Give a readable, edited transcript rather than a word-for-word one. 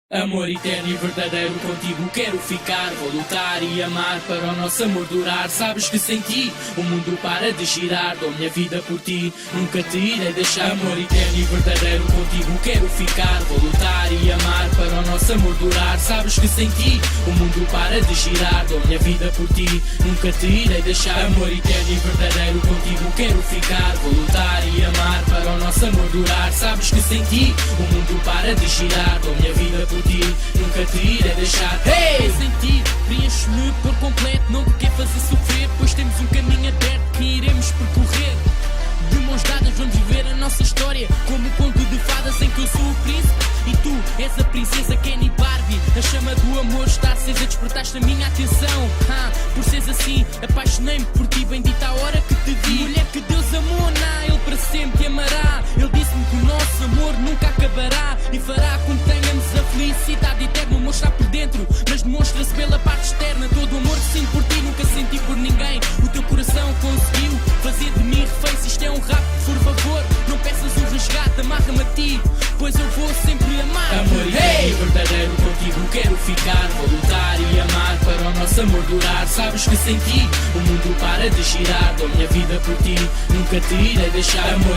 Amor eterno e verdadeiro contigo quero ficar. Vou lutar e amar para o nosso amor durar. Sabes que sem ti o mundo para de girar. Dou minha vida por ti, nunca te irei deixar. Amor eterno e verdadeiro contigo quero ficar. Vou lutar e amar para o nosso amor durar. Sabes que sem ti o mundo para de girar. Dou minha vida por ti, nunca te irei deixar. Amor eterno e verdadeiro contigo quero ficar. Vou lutar e amar para o nosso amor durar. Sabes que sem ti o mundo para de girar. Dou minha vida por ti, nunca te irei deixar. Hey! Sem ti, preenche-me por completo. Não te quero fazer sofrer, pois temos um caminho aberto que iremos percorrer. De mãos dadas vamos viver a nossa história, como um conto de fadas em que eu sou o príncipe e tu és a princesa Kenny Barbie. A chama do amor está acesa, despertaste a minha atenção. Por seres assim, apaixonei-me por ti, bendita a hora que te vi. Mulher que Deus amou, Ele para sempre te amará. Ele disse-me que o nosso amor nunca acabará e fará com que tenhamos a felicidade eterna. O amor está por dentro, mas demonstra-se pela parte externa. Todo o amor que sinto por ti nunca senti por ninguém. O teu coração conseguiu fazer de mim refém. Se isto é um rap, por favor, não peças um resgate. Amarra-me a ti, pois eu vou sempre amar. Amor eterno e verdadeiro contigo quero ficar. Vou lutar e amar para o nosso amor durar. Sabes que sem ti o mundo para de girar. Dou minha vida por ti, nunca te irei deixar. Amor